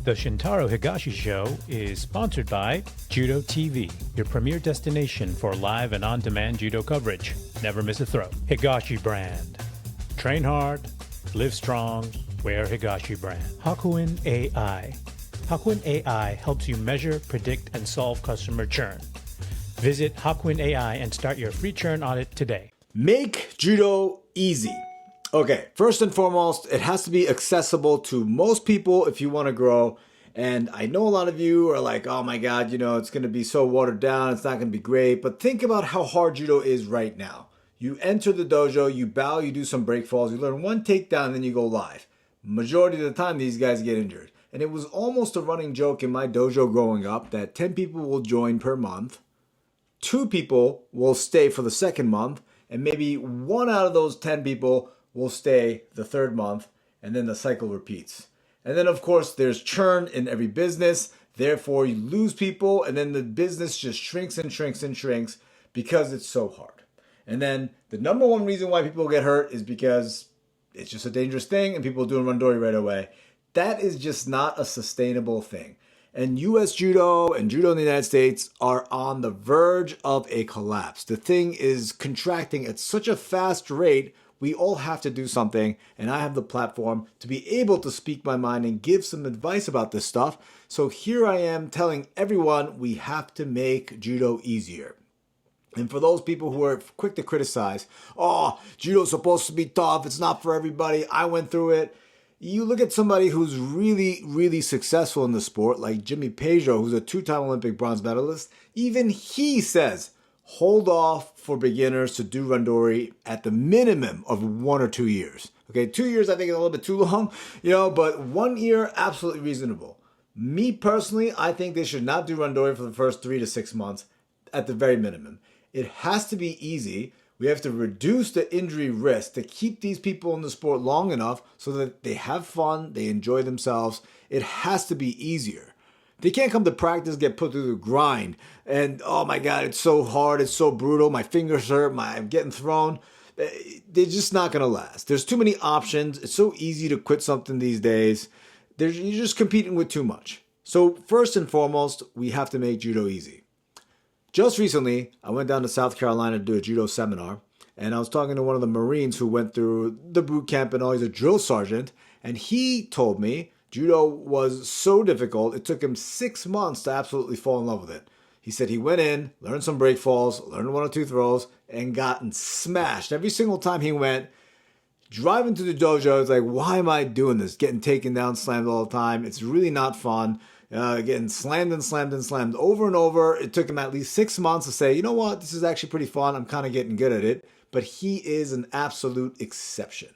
The Shintaro Higashi Show is sponsored by Judo TV, your premier destination for live and on-demand judo coverage. Never miss a throw. Higashi brand. Train hard, live strong, wear Higashi brand. Hakuin AI. Hakuin AI helps you measure, predict, and solve customer churn. Visit Hakuin AI and start your free churn audit today. Make judo easy. Okay, first and foremost, it has to be accessible to most people if you want to grow. And I know a lot of you are like, oh my God, it's going to be so watered down. It's not going to be great. But think about how hard judo is right now. You enter the dojo, you bow, you do some break falls, you learn one takedown, then you go live. Majority of the time, these guys get injured. And it was almost a running joke in my dojo growing up that 10 people will join per month. 2 people will stay for the second month. And maybe 1 out of those 10 people will stay the third month, and then the cycle repeats. And then, of course, there's churn in every business. Therefore, you lose people, and then the business just shrinks and shrinks and shrinks because it's so hard. And then the number one reason why people get hurt is because it's just a dangerous thing, and people are doing Randori right away. That is just not a sustainable thing. And U.S. Judo and Judo in the United States are on the verge of a collapse. The thing is contracting at such a fast rate. We all have to do something, and I have the platform to be able to speak my mind and give some advice about this stuff. So here I am telling everyone we have to make judo easier. And for those people who are quick to criticize, oh, judo's supposed to be tough, it's not for everybody, I went through it. You look at somebody who's really, really successful in the sport, like Jimmy Pedro, who's a 2-time Olympic bronze medalist. Even he says, hold off for beginners to do Randori at the minimum of 1 or 2 years. Okay, 2 years I think is a little bit too long, but 1 year, absolutely reasonable. Me personally, I think they should not do Randori for the first 3 to 6 months at the very minimum. It has to be easy. We have to reduce the injury risk to keep these people in the sport long enough so that they have fun, they enjoy themselves. It has to be easier. They can't come to practice, get put through the grind, and oh my God, it's so hard, it's so brutal, my fingers hurt, I'm getting thrown. They're just not going to last. There's too many options. It's so easy to quit something these days. You're just competing with too much. So first and foremost, we have to make judo easy. Just recently, I went down to South Carolina to do a judo seminar, and I was talking to one of the Marines who went through the boot camp and all. He's a drill sergeant, and he told me judo was so difficult, it took him 6 months to absolutely fall in love with it. He said he went in, learned some break falls, learned 1 or 2 throws, and gotten smashed. Every single time he went, driving to the dojo, it's like, why am I doing this? Getting taken down, slammed all the time. It's really not fun. Getting slammed and slammed and slammed over and over. It took him at least 6 months to say, you know what, this is actually pretty fun. I'm kind of getting good at it. But he is an absolute exception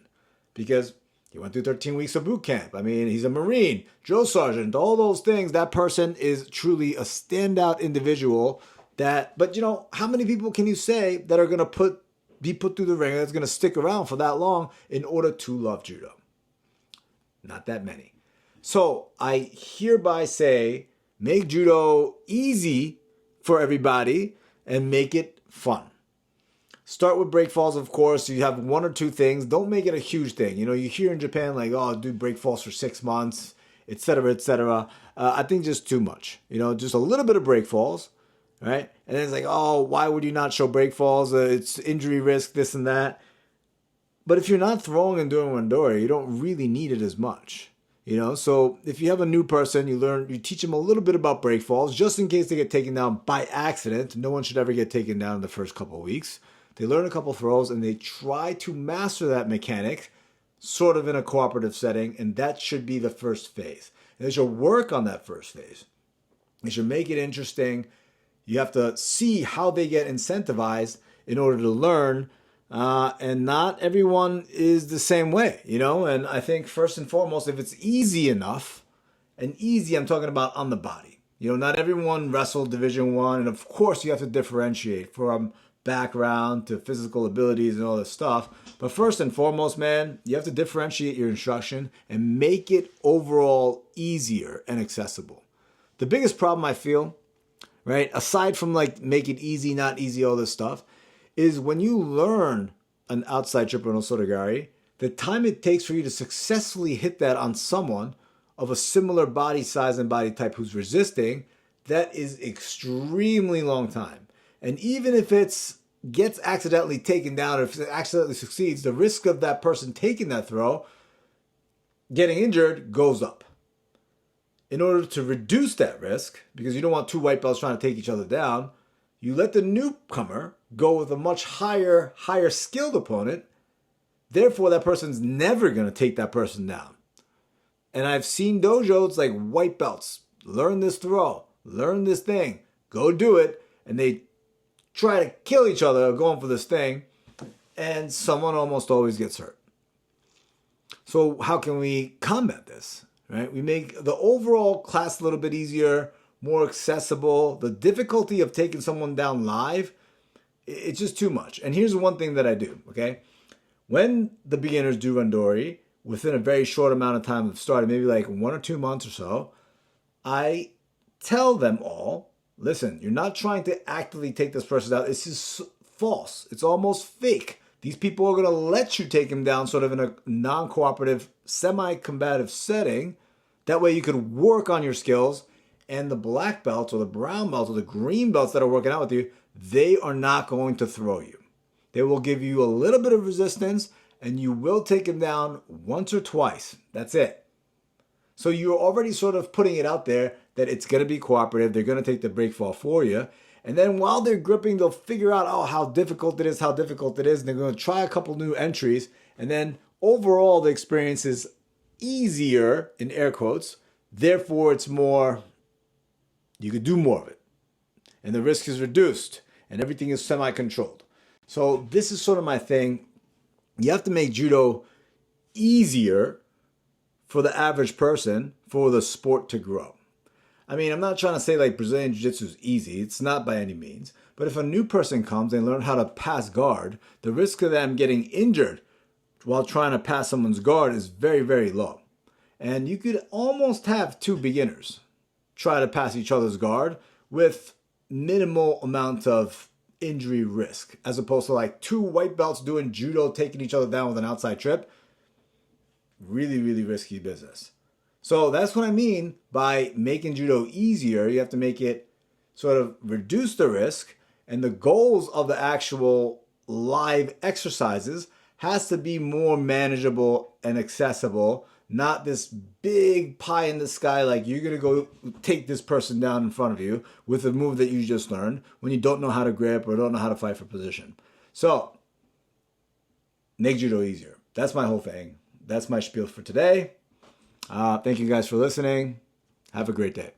because he went through 13 weeks of boot camp. I mean, he's a Marine, drill sergeant, all those things. That person is truly a standout individual but how many people can you say that are going to be put through the ringer, that's going to stick around for that long in order to love judo? Not that many. So I hereby say, make judo easy for everybody and make it fun. Start with break falls, of course. You have 1 or 2 things. Don't make it a huge thing. You hear in Japan like, oh, do break falls for 6 months, etc., etc. I think just too much. Just a little bit of break falls, right? And then it's like, oh, why would you not show break falls? It's injury risk, this and that. But if you're not throwing and doing Randori, you don't really need it as much. So if you have a new person, you teach them a little bit about break falls, just in case they get taken down by accident. No one should ever get taken down in the first couple of weeks. They learn a couple throws and they try to master that mechanic, sort of in a cooperative setting, and that should be the first phase. And they should work on that first phase. They should make it interesting. You have to see how they get incentivized in order to learn. And not everyone is the same way, and I think first and foremost, if it's easy enough, and easy, I'm talking about on the body, not everyone wrestled Division 1. And of course you have to differentiate from background to physical abilities and all this stuff. But first and foremost, man, you have to differentiate your instruction and make it overall easier and accessible. The biggest problem I feel, right, aside from like make it easy, not easy, all this stuff, is when you learn an outside triple no sotogari, the time it takes for you to successfully hit that on someone of a similar body size and body type who's resisting, that is extremely long time. And even if it's gets accidentally taken down, or if it accidentally succeeds, the risk of that person taking that throw, getting injured, goes up. In order to reduce that risk, because you don't want two white belts trying to take each other down, you let the newcomer go with a much higher skilled opponent. Therefore, that person's never going to take that person down. And I've seen dojos like white belts, learn this throw, learn this thing, go do it, and they try to kill each other going for this thing, and someone almost always gets hurt. So how can we combat this? Right? We make the overall class a little bit easier, more accessible. The difficulty of taking someone down live, it's just too much. And here's one thing that I do, okay? When the beginners do Randori, within a very short amount of time of starting, maybe like 1 or 2 months or so, I tell them all, listen, you're not trying to actively take this person down. This is false. It's almost fake. These people are going to let you take him down sort of in a non-cooperative, semi-combative setting. That way you could work on your skills, and the black belts or the brown belts or the green belts that are working out with you, they are not going to throw you. They will give you a little bit of resistance, and you will take him down once or twice. That's it. So you're already sort of putting it out there that it's going to be cooperative. They're going to take the break fall for you. And then while they're gripping, they'll figure out, how difficult it is, and they're going to try a couple new entries. And then overall, the experience is easier, in air quotes. Therefore, it's more, you could do more of it. And the risk is reduced. And everything is semi-controlled. So this is sort of my thing. You have to make judo easier for the average person for the sport to grow. I mean, I'm not trying to say like Brazilian Jiu-Jitsu is easy. It's not by any means. But if a new person comes and learn how to pass guard, the risk of them getting injured while trying to pass someone's guard is very, very low. And you could almost have 2 beginners try to pass each other's guard with minimal amount of injury risk, as opposed to like 2 white belts doing judo, taking each other down with an outside trip. Really, really risky business. So that's what I mean by making judo easier. You have to make it sort of reduce the risk, and the goals of the actual live exercises has to be more manageable and accessible, not this big pie in the sky like you're going to go take this person down in front of you with a move that you just learned when you don't know how to grip or don't know how to fight for position. So make judo easier. That's my whole thing. That's my spiel for today. Thank you guys for listening. Have a great day.